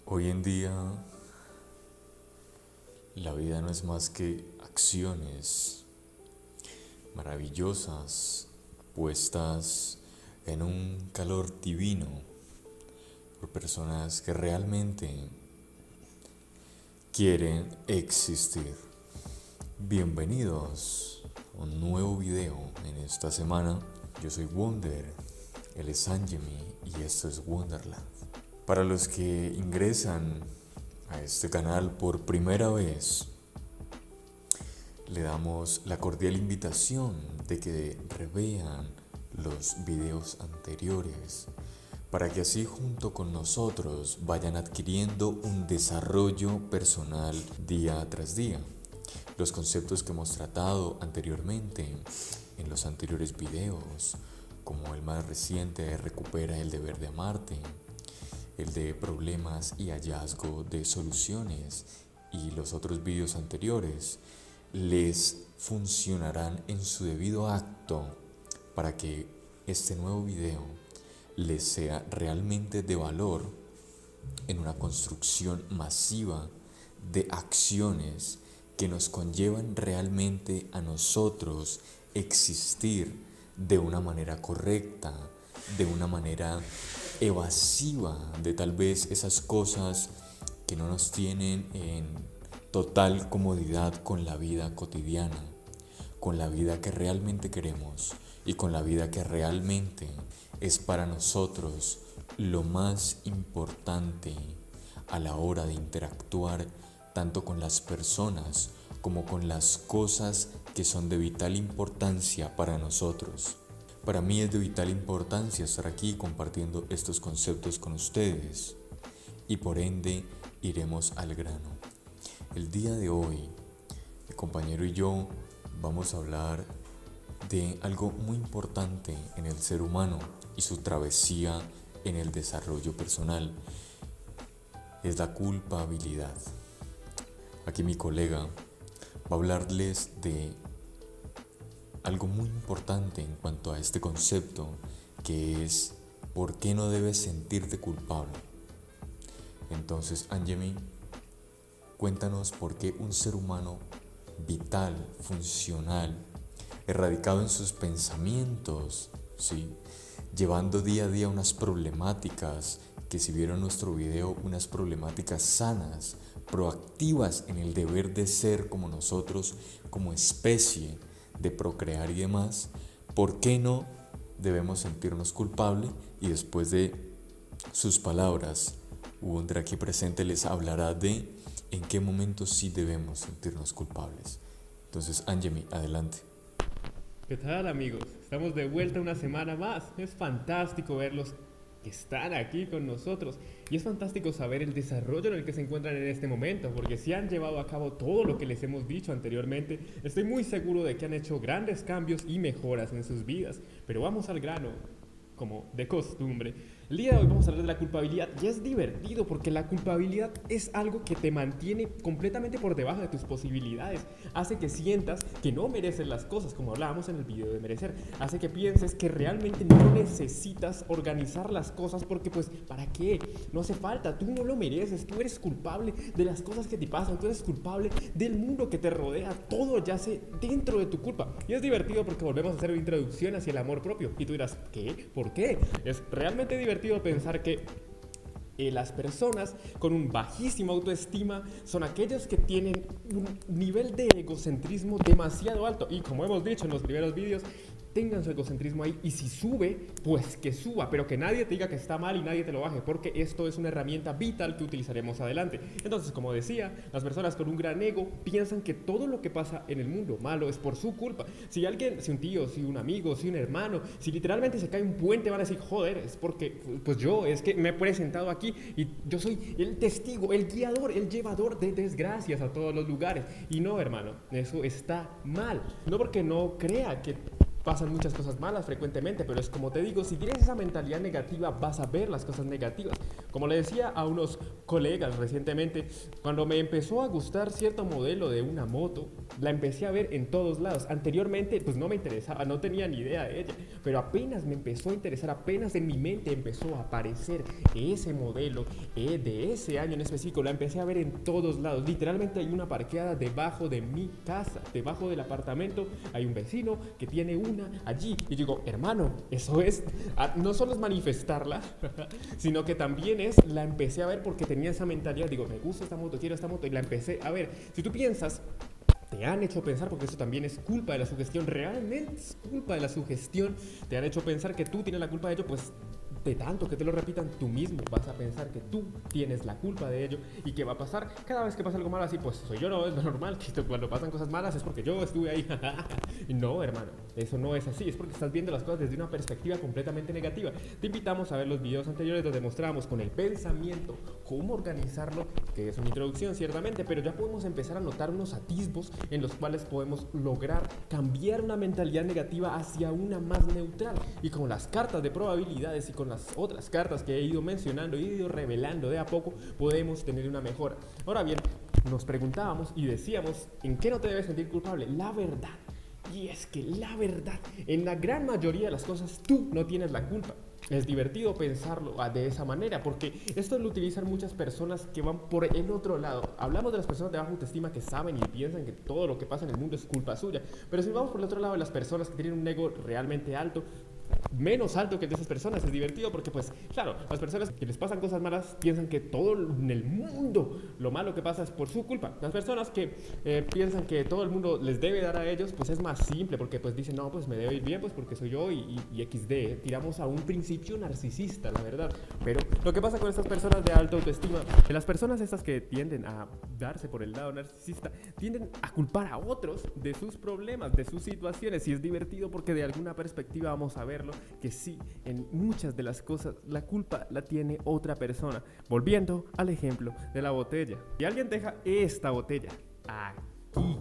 Hoy en día la vida no es más que acciones maravillosas puestas en un calor divino por personas que realmente quieren existir. Bienvenidos a un nuevo video en esta semana. Yo soy Wonder, él es Anjemi y esto es Wonderland. Para los que ingresan a este canal por primera vez, le damos la cordial invitación de que revean los videos anteriores para que así junto con nosotros vayan adquiriendo un desarrollo personal día tras día. Los conceptos que hemos tratado anteriormente en los anteriores videos, como el más reciente de Recupera el deber de amarte, el de problemas y hallazgo de soluciones y los otros vídeos anteriores, les funcionarán en su debido acto para que este nuevo video les sea realmente de valor en una construcción masiva de acciones que nos conllevan realmente a nosotros existir de una manera correcta, de una manera evasiva de tal vez esas cosas que no nos tienen en total comodidad con la vida cotidiana, con la vida que realmente queremos y con la vida que realmente es para nosotros lo más importante a la hora de interactuar tanto con las personas como con las cosas que son de vital importancia para nosotros. Para mí es de vital importancia estar aquí compartiendo estos conceptos con ustedes y por ende iremos al grano. El día de hoy, mi compañero y yo vamos a hablar de algo muy importante en el ser humano y su travesía en el desarrollo personal. Es la culpabilidad. Aquí mi colega va a hablarles de algo muy importante en cuanto a este concepto, que es ¿por qué no debes sentirte culpable? Entonces, Anjemi, cuéntanos por qué un ser humano vital, funcional, erradicado en sus pensamientos, ¿sí?, llevando día a día unas problemáticas que, si vieron nuestro video, unas problemáticas sanas, proactivas en el deber de ser como nosotros, como especie, de procrear y demás, ¿por qué no debemos sentirnos culpables? Y después de sus palabras, Wonder aquí presente les hablará de en qué momentos sí debemos sentirnos culpables. Entonces, Anjemi, adelante. ¿Qué tal, amigos? Estamos de vuelta una semana más. Es fantástico verlos que están aquí con nosotros y es fantástico saber el desarrollo en el que se encuentran en este momento, porque si han llevado a cabo todo lo que les hemos dicho anteriormente, estoy muy seguro de que han hecho grandes cambios y mejoras en sus vidas. Pero vamos al grano, como de costumbre. El día de hoy vamos a hablar de la culpabilidad y es divertido porque la culpabilidad es algo que te mantiene completamente por debajo de tus posibilidades. Hace que sientas que no mereces las cosas, como hablábamos en el video de merecer. Hace que pienses que realmente no necesitas organizar las cosas porque pues ¿para qué? No hace falta, tú no lo mereces, tú eres culpable de las cosas que te pasan, tú eres culpable del mundo que te rodea, todo yace dentro de tu culpa. Y es divertido porque volvemos a hacer una introducción hacia el amor propio y tú dirás, ¿qué? ¿Por qué? Es realmente divertido pensar que las personas con un bajísimo autoestima son aquellos que tienen un nivel de egocentrismo demasiado alto. Y como hemos dicho en los primeros vídeos, tengan su egocentrismo ahí y si sube, pues que suba, pero que nadie te diga que está mal y nadie te lo baje, porque esto es una herramienta vital que utilizaremos adelante. Entonces, como decía, las personas con un gran ego piensan que todo lo que pasa en el mundo malo es por su culpa. Si alguien, si un tío, si un amigo, si un hermano, si literalmente se cae un puente, van a decir, joder, es porque, pues yo, es que me he presentado aquí y yo soy el testigo, el guiador, el llevador de desgracias a todos los lugares. Y no, hermano, eso está mal. No porque no crea que pasan muchas cosas malas frecuentemente, pero es como te digo, si tienes esa mentalidad negativa vas a ver las cosas negativas. Como le decía a unos colegas recientemente, cuando me empezó a gustar cierto modelo de una moto, la empecé a ver en todos lados. Anteriormente pues no me interesaba, no tenía ni idea de ella, pero apenas me empezó a interesar, apenas en mi mente empezó a aparecer ese modelo de ese año en específico, la empecé a ver en todos lados. Literalmente hay una parqueada debajo de mi casa, debajo del apartamento hay un vecino que tiene una allí, y yo digo, hermano, eso es, no solo es manifestarla, sino que también es, la empecé a ver porque tenía esa mentalidad, digo, me gusta esta moto, quiero esta moto, y la empecé a ver. Si tú piensas, te han hecho pensar, porque eso también es culpa de la sugestión, realmente es culpa de la sugestión, te han hecho pensar que tú tienes la culpa de ello, pues de tanto que te lo repitan, tú mismo vas a pensar que tú tienes la culpa de ello. ¿Y qué va a pasar? Cada vez que pasa algo malo así, pues soy yo, no, es lo normal, que cuando pasan cosas malas es porque yo estuve ahí. No, hermano, eso no es así, es porque estás viendo las cosas desde una perspectiva completamente negativa. Te invitamos a ver los videos anteriores donde mostramos con el pensamiento cómo organizarlo, que es una introducción ciertamente, pero ya podemos empezar a notar unos atisbos en los cuales podemos lograr cambiar una mentalidad negativa hacia una más neutral. Y con las cartas de probabilidades y con las otras cartas que he ido mencionando y he ido revelando de a poco, podemos tener una mejora. Ahora bien, nos preguntábamos y decíamos, ¿en qué no te debes sentir culpable? La verdad. Y es que la verdad, en la gran mayoría de las cosas tú no tienes la culpa. Es divertido pensarlo de esa manera, porque esto lo utilizan muchas personas que van por el otro lado. Hablamos de las personas de baja autoestima que saben y piensan que todo lo que pasa en el mundo es culpa suya, pero si vamos por el otro lado de las personas que tienen un ego realmente alto, menos alto que el de esas personas, es divertido porque pues claro, las personas que les pasan cosas malas piensan que todo en el mundo lo malo que pasa es por su culpa. Las personas que piensan que todo el mundo les debe dar a ellos, pues es más simple porque pues dicen, no, pues me debe ir bien pues porque soy yo y XD, tiramos a un principio narcisista, la verdad. Pero lo que pasa con estas personas de alta autoestima, que las personas estas que tienden a darse por el lado narcisista, tienden a culpar a otros de sus problemas, de sus situaciones, y es divertido porque de alguna perspectiva vamos a verlo, que sí, en muchas de las cosas la culpa la tiene otra persona. Volviendo al ejemplo de la botella, si alguien deja esta botella aquí,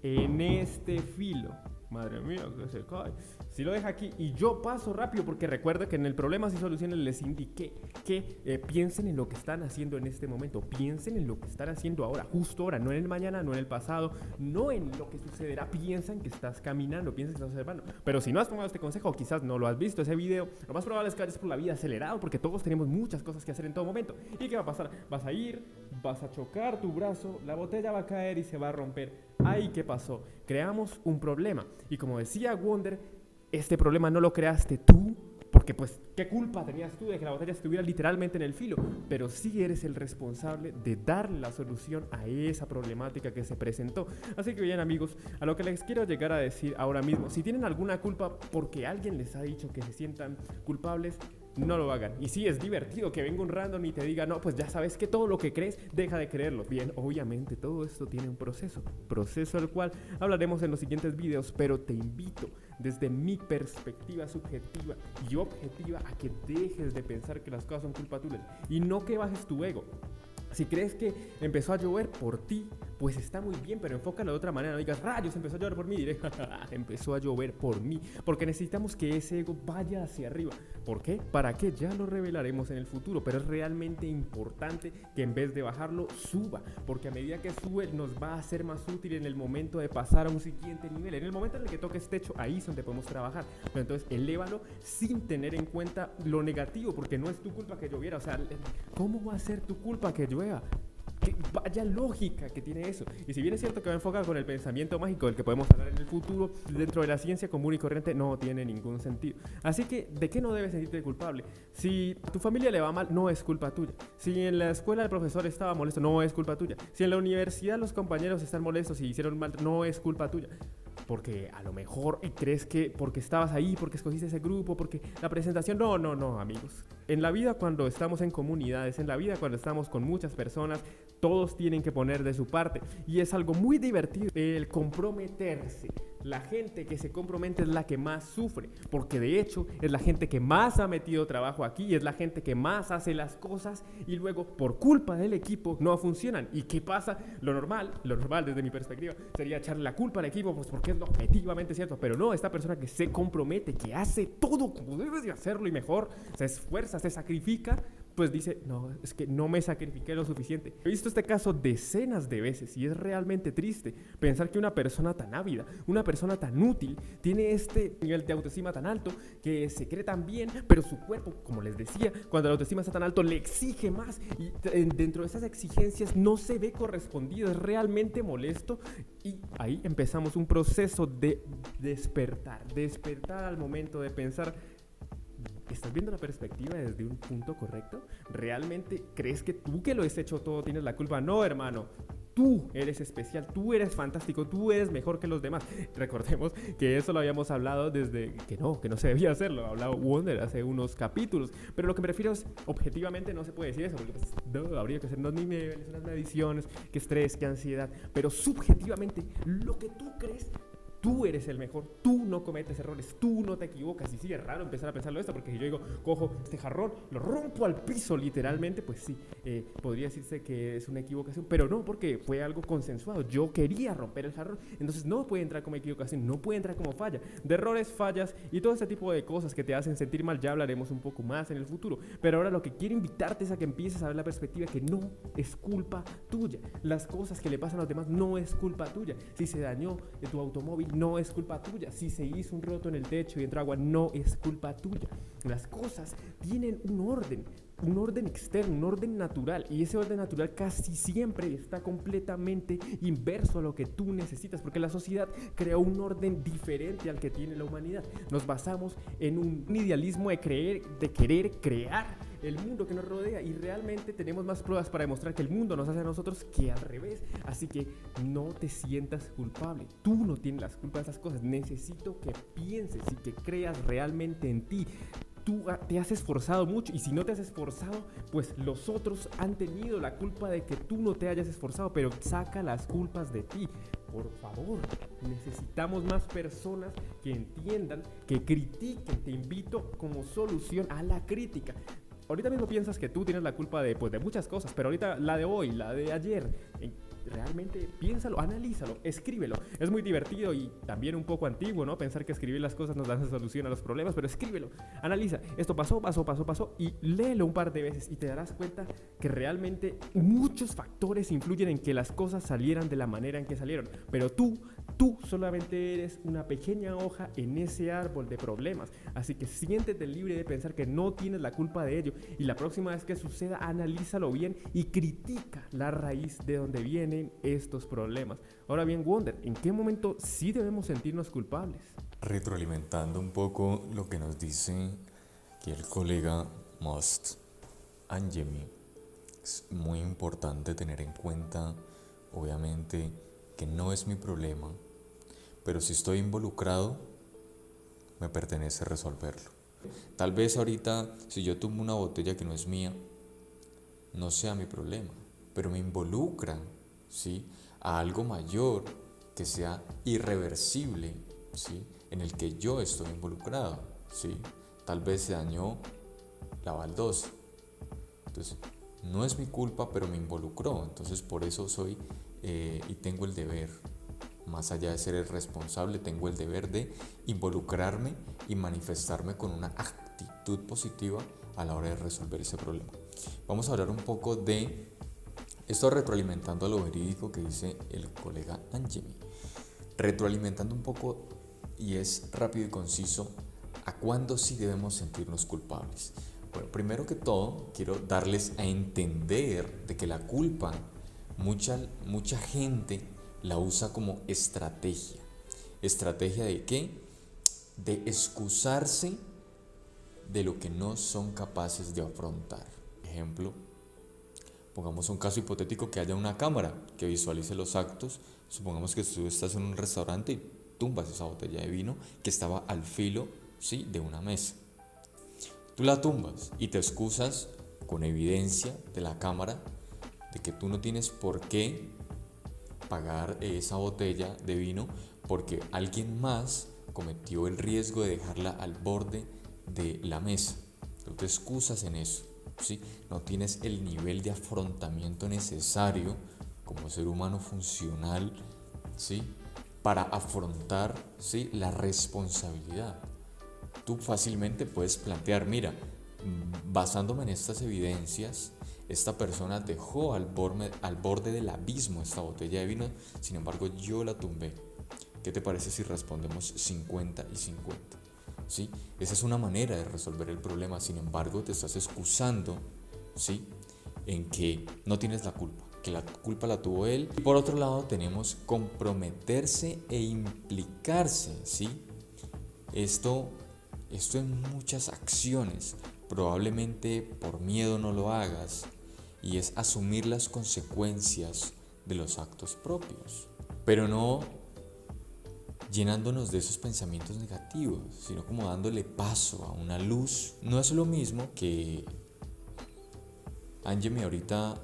en este filo, madre mía, que se cae. Si lo deja aquí y yo paso rápido, porque recuerda que en el Problemas y Soluciones les indiqué que piensen en lo que están haciendo en este momento, piensen en lo que están haciendo ahora, justo ahora, no en el mañana, no en el pasado, no en lo que sucederá. Piensan que estás caminando, piensan que estás observando. Pero si no has tomado este consejo, o quizás no lo has visto, ese video, lo más probable es que vayas por la vida acelerado, porque todos tenemos muchas cosas que hacer en todo momento. ¿Y qué va a pasar? Vas a ir, vas a chocar tu brazo, la botella va a caer y se va a romper. Ay, ¿qué pasó? Creamos un problema. Y como decía Wonder, este problema no lo creaste tú, porque pues, ¿qué culpa tenías tú de que la botella estuviera literalmente en el filo? Pero sí eres el responsable de darle la solución a esa problemática que se presentó. Así que bien, amigos, a lo que les quiero llegar a decir ahora mismo, si tienen alguna culpa porque alguien les ha dicho que se sientan culpables, no lo hagan. Y sí, es divertido que venga un random y te diga, no, pues ya sabes que todo lo que crees, deja de creerlo. Bien, obviamente todo esto tiene un proceso del cual hablaremos en los siguientes videos, pero te invito desde mi perspectiva subjetiva y objetiva a que dejes de pensar que las cosas son culpa tuya y no que bajes tu ego. Si crees que empezó a llover por ti, pues está muy bien, pero enfócalo de otra manera. No digas, rayos, empezó a llover por mí. Diré, empezó a llover por mí. Porque necesitamos que ese ego vaya hacia arriba. ¿Por qué? ¿Para qué? Ya lo revelaremos en el futuro. Pero es realmente importante que en vez de bajarlo, suba. Porque a medida que sube, nos va a ser más útil en el momento de pasar a un siguiente nivel. En el momento en el que toques techo, ahí es donde podemos trabajar. Pero entonces, elévalo sin tener en cuenta lo negativo. Porque no es tu culpa que lloviera. O sea, ¿cómo va a ser tu culpa que llueva? Vaya lógica que tiene eso. Y si bien es cierto que va enfocado con el pensamiento mágico del que podemos hablar en el futuro, dentro de la ciencia común y corriente no tiene ningún sentido. Así que, ¿de qué no debes sentirte culpable? Si a tu familia le va mal, no es culpa tuya. Si en la escuela el profesor estaba molesto, no es culpa tuya. Si en la universidad los compañeros están molestos y hicieron mal, no es culpa tuya. Porque a lo mejor crees que porque estabas ahí, porque escogiste ese grupo, porque la presentación... No, amigos. En la vida, cuando estamos en comunidades, en la vida cuando estamos con muchas personas, todos tienen que poner de su parte. Y es algo muy divertido el comprometerse. la gente que se compromete es la que más sufre, porque de hecho es la gente que más ha metido trabajo aquí, es la gente que más hace las cosas y luego por culpa del equipo no funcionan. ¿Y qué pasa? Lo normal desde mi perspectiva sería echarle la culpa al equipo, pues porque es lo objetivamente cierto, pero no, esta persona que se compromete, que hace todo como debes de hacerlo y mejor, se esfuerza, se sacrifica, pues dice, no, es que no me sacrifiqué lo suficiente. He visto este caso decenas de veces y es realmente triste pensar que una persona tan ávida, una persona tan útil, tiene este nivel de autoestima tan alto, que se cree tan bien, pero su cuerpo, como les decía, cuando la autoestima está tan alto, le exige más y dentro de esas exigencias no se ve correspondido, es realmente molesto y ahí empezamos un proceso de despertar al momento de pensar, ¿estás viendo la perspectiva desde un punto correcto? ¿Realmente crees que tú que lo has hecho todo tienes la culpa? No, hermano. Tú eres especial, tú eres fantástico, tú eres mejor que los demás. Recordemos que eso lo habíamos hablado desde que no se debía hacerlo. Ha hablado Wonder hace unos capítulos. Pero lo que me refiero es, objetivamente no se puede decir eso, porque pues, no, habría que hacer unos niveles, unas mediciones, qué estrés, qué ansiedad. Pero subjetivamente, lo que tú crees, tú eres el mejor, tú no cometes errores, tú no te equivocas. Y sí, es raro empezar a pensarlo esto, porque si yo digo, cojo este jarrón, lo rompo al piso literalmente, pues sí, podría decirse que es una equivocación, pero no, porque fue algo consensuado. Yo quería romper el jarrón, entonces no puede entrar como equivocación, no puede entrar como falla. De errores, fallas y todo ese tipo de cosas que te hacen sentir mal, ya hablaremos un poco más en el futuro. Pero ahora lo que quiero invitarte es a que empieces a ver la perspectiva que no es culpa tuya. Las cosas que le pasan a los demás no es culpa tuya. Si se dañó tu automóvil, no es culpa tuya. Si se hizo un roto en el techo y entró agua, no es culpa tuya. Las cosas tienen un orden externo, un orden natural, y ese orden natural casi siempre está completamente inverso a lo que tú necesitas, porque la sociedad creó un orden diferente al que tiene la humanidad. Nos basamos en un idealismo de querer crear el mundo que nos rodea, y realmente tenemos más pruebas para demostrar que el mundo nos hace a nosotros que al revés. Así que no te sientas culpable, tú no tienes las culpas de esas cosas. Necesito que pienses y que creas realmente en ti. Tú te has esforzado mucho, y si no te has esforzado, pues los otros han tenido la culpa de que tú no te hayas esforzado, pero saca las culpas de ti. Por favor, necesitamos más personas que entiendan, que critiquen. Te invito como solución a la crítica. Ahorita mismo piensas que tú tienes la culpa de muchas cosas, pero ahorita la de hoy, la de ayer, realmente piénsalo, analízalo, escríbelo. Es muy divertido y también un poco antiguo, ¿no? Pensar que escribir las cosas nos dan solución a los problemas, pero escríbelo, analiza. Esto pasó y léelo un par de veces y te darás cuenta que realmente muchos factores influyen en que las cosas salieran de la manera en que salieron. Pero tú solamente eres una pequeña hoja en ese árbol de problemas. Así que siéntete libre de pensar que no tienes la culpa de ello. Y la próxima vez que suceda, analízalo bien y critica la raíz de donde vienen estos problemas. Ahora bien, Wonder, ¿en qué momento sí debemos sentirnos culpables? Retroalimentando un poco lo que nos dice aquí el colega Most Angemi, es muy importante tener en cuenta, obviamente, que no es mi problema, pero si estoy involucrado, me pertenece resolverlo. Tal vez ahorita, si yo tomo una botella que no es mía, no sea mi problema, pero me involucra, ¿sí?, a algo mayor que sea irreversible, ¿sí?, en el que yo estoy involucrado, ¿sí? Tal vez se dañó la baldosa, entonces no es mi culpa, pero me involucró, entonces por eso soy y tengo el deber, más allá de ser el responsable, tengo el deber de involucrarme y manifestarme con una actitud positiva a la hora de resolver ese problema. Vamos a hablar un poco de esto, retroalimentando a lo verídico que dice el colega Angemi, retroalimentando un poco, y es rápido y conciso, a cuándo sí debemos sentirnos culpables. Bueno, primero que todo, quiero darles a entender de que la culpa, mucha gente la usa como estrategia. ¿Estrategia de qué? De excusarse de lo que no son capaces de afrontar. Ejemplo, pongamos un caso hipotético, que haya una cámara que visualice los actos. Supongamos que tú estás en un restaurante y tumbas esa botella de vino que estaba al filo, ¿sí?, de una mesa. Tú la tumbas y te excusas con evidencia de la cámara de que tú no tienes por qué pagar esa botella de vino porque alguien más cometió el riesgo de dejarla al borde de la mesa. Tú te excusas en eso, ¿sí? No tienes el nivel de afrontamiento necesario como ser humano funcional, ¿sí? Para afrontar, ¿sí?, la responsabilidad. Tú fácilmente puedes plantear, mira, basándome en estas evidencias, esta persona dejó al borde del abismo esta botella de vino, sin embargo yo la tumbé. ¿Qué te parece si respondemos 50 y 50? ¿Sí? Esa es una manera de resolver el problema, sin embargo te estás excusando, ¿sí?, en que no tienes la culpa, que la culpa la tuvo él. Y por otro lado tenemos comprometerse e implicarse, ¿sí? Esto en muchas acciones, probablemente por miedo no lo hagas, y es asumir las consecuencias de los actos propios, pero no llenándonos de esos pensamientos negativos, sino como dándole paso a una luz. No es lo mismo que Ángel ahorita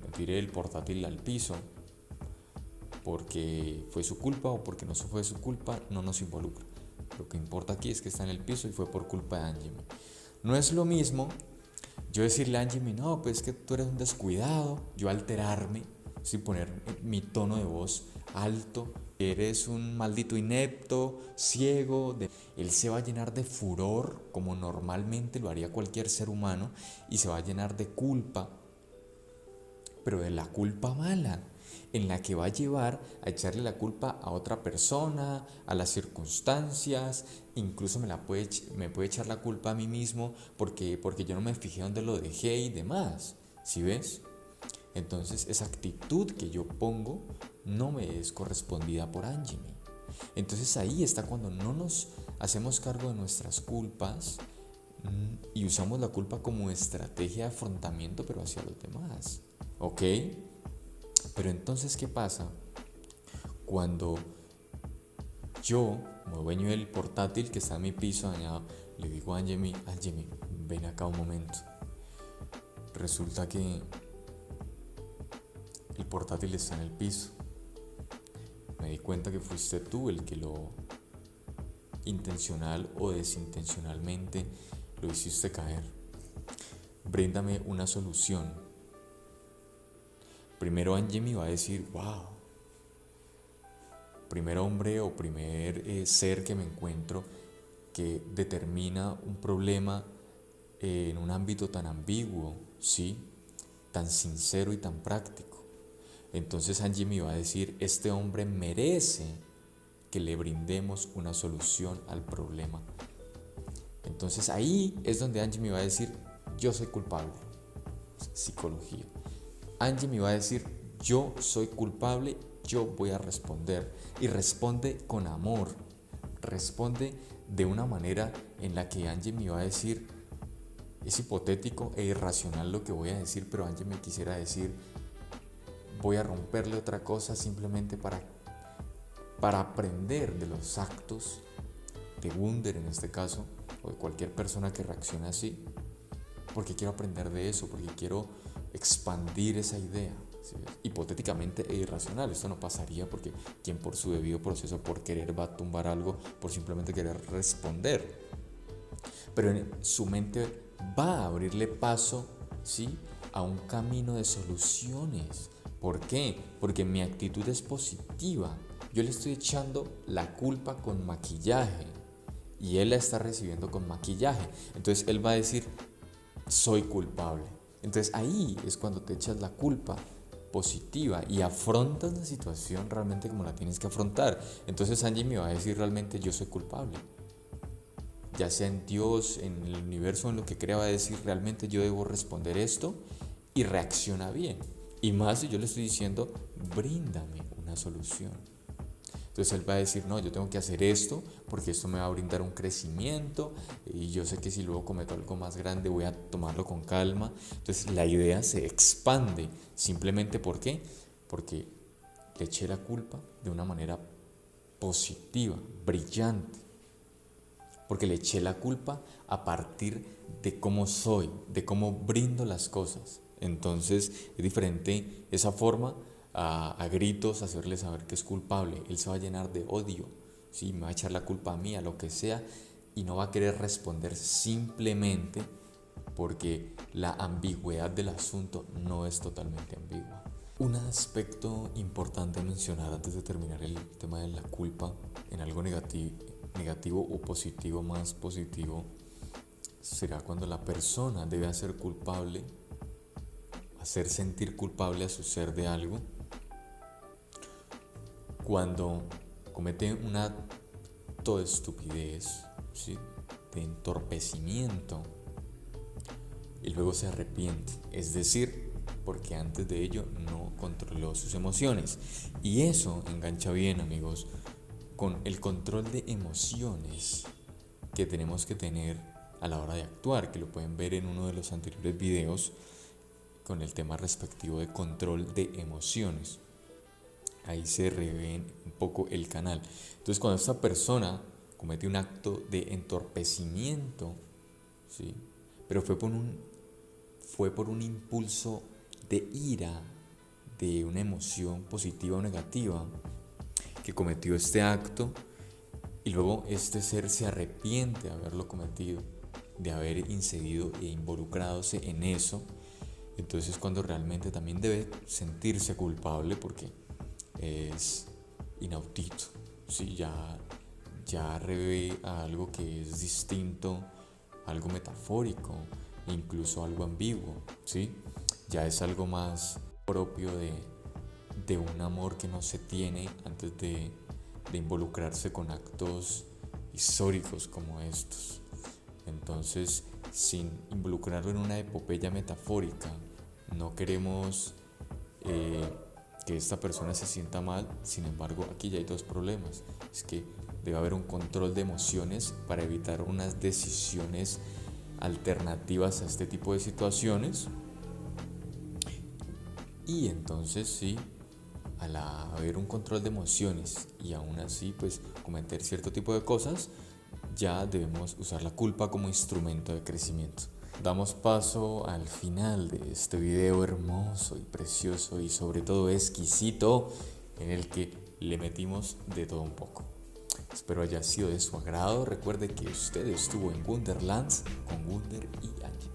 me tire el portátil al piso porque fue su culpa o porque no fue su culpa, no nos involucra. Lo que importa aquí es que está en el piso y fue por culpa de Ángel. No es lo mismo yo decirle a Ángel, no, pues es que tú eres un descuidado, yo alterarme, ¿sí?, poner mi tono de voz alto, eres un maldito inepto, ciego. Él se va a llenar de furor, como normalmente lo haría cualquier ser humano, y se va a llenar de culpa, pero de la culpa mala, en la que va a llevar a echarle la culpa a otra persona, a las circunstancias, incluso me puede echar la culpa a mí mismo porque yo no me fijé dónde lo dejé y demás, ¿sí ves? Entonces esa actitud que yo pongo no me es correspondida por Ángel. Entonces ahí está cuando no nos hacemos cargo de nuestras culpas y usamos la culpa como estrategia de afrontamiento, pero hacia los demás, ¿ok? Pero entonces, ¿qué pasa cuando yo, como dueño del portátil que está en mi piso dañado, le digo a Ángel, ven acá un momento? Resulta que el portátil está en el piso. Me di cuenta que fuiste tú el que lo intencional o desintencionalmente lo hiciste caer. Bríndame una solución. Primero Ángel va a decir, wow, primer hombre o primer ser que me encuentro que determina un problema en un ámbito tan ambiguo, ¿sí?, tan sincero y tan práctico. Entonces Ángel me va a decir, este hombre merece que le brindemos una solución al problema. Entonces ahí es donde Ángel me va a decir, yo soy culpable. Psicología. Ángel me va a decir, yo soy culpable, yo voy a responder. Y responde con amor. Responde de una manera en la que Ángel me va a decir, es hipotético e irracional lo que voy a decir, pero Ángel me quisiera decir, voy a romperle otra cosa simplemente para aprender de los actos de Wunder en este caso, o de cualquier persona que reaccione así, porque quiero aprender de eso, porque quiero expandir esa idea, ¿sí? Hipotéticamente e irracional. Esto no pasaría porque quien por su debido proceso, por querer, va a tumbar algo por simplemente querer responder, pero en su mente va a abrirle paso, ¿sí?, a un camino de soluciones. ¿Por qué? Porque mi actitud es positiva. Yo le estoy echando la culpa con maquillaje y él la está recibiendo con maquillaje. Entonces él va a decir, soy culpable. Entonces ahí es cuando te echas la culpa positiva y afrontas la situación realmente como la tienes que afrontar. Entonces Ángel me va a decir, realmente yo soy culpable. Ya sea en Dios, en el universo, en lo que crea, va a decir, realmente yo debo responder esto, y reacciona bien. Y más si yo le estoy diciendo, bríndame una solución. Entonces él va a decir, no, yo tengo que hacer esto porque esto me va a brindar un crecimiento y yo sé que si luego cometo algo más grande voy a tomarlo con calma. Entonces la idea se expande. Simplemente ¿por qué? Porque le eché la culpa de una manera positiva, brillante. Porque le eché la culpa a partir de cómo soy, de cómo brindo las cosas. Entonces es diferente esa forma a gritos hacerle saber que es culpable. Él se va a llenar de odio, ¿sí? Me va a echar la culpa a mí, a lo que sea, y no va a querer responder simplemente porque la ambigüedad del asunto no es totalmente ambigua. Un aspecto importante a mencionar antes de terminar el tema de la culpa en algo negativo o positivo, más positivo, será cuando la persona debe hacer sentir culpable a su ser de algo, cuando comete un acto de estupidez, ¿sí? De entorpecimiento, y luego se arrepiente, es decir, porque antes de ello no controló sus emociones. Y eso engancha bien, amigos, con el control de emociones que tenemos que tener a la hora de actuar, que lo pueden ver en uno de los anteriores videos con el tema respectivo de control de emociones. Ahí se revé un poco el canal. Entonces, cuando esta persona comete un acto de entorpecimiento, ¿sí? Pero fue por un impulso de ira, de una emoción positiva o negativa, que cometió este acto, y luego este ser se arrepiente de haberlo cometido, de haber incidido e involucradose en eso. Entonces, cuando realmente también debe sentirse culpable, porque es inaudito, ¿sí? Ya revé a algo que es distinto, algo metafórico, incluso algo ambiguo, ¿sí? Ya es algo más propio de un amor que no se tiene antes de involucrarse con actos históricos como estos. Entonces, sin involucrarlo en una epopeya metafórica, no queremos que esta persona se sienta mal. Sin embargo, aquí ya hay dos problemas. Es que debe haber un control de emociones para evitar unas decisiones alternativas a este tipo de situaciones. Y entonces sí, al haber un control de emociones y aún así pues cometer cierto tipo de cosas, ya debemos usar la culpa como instrumento de crecimiento. Damos paso al final de este video hermoso y precioso y sobre todo exquisito, en el que le metimos de todo un poco. Espero haya sido de su agrado. Recuerde que usted estuvo en Wonderlands con Wunder y Angie.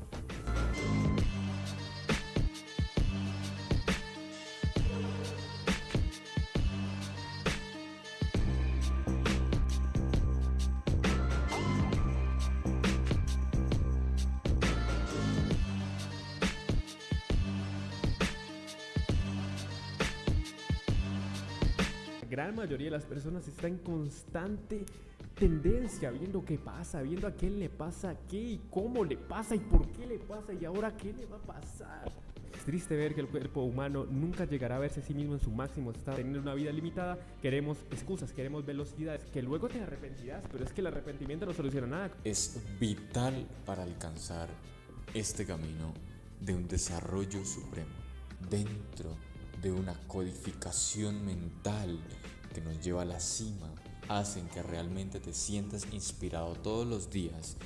La gran mayoría de las personas está en constante tendencia, viendo qué pasa, viendo a quién le pasa qué y cómo le pasa y por qué le pasa y ahora qué le va a pasar. Es triste ver que el cuerpo humano nunca llegará a verse a sí mismo en su máximo estado. Teniendo una vida limitada, queremos excusas, queremos velocidades, que luego te arrepentirás, pero es que el arrepentimiento no soluciona nada. Es vital para alcanzar este camino de un desarrollo supremo, dentro de una codificación mental que nos lleva a la cima, hacen que realmente te sientas inspirado todos los días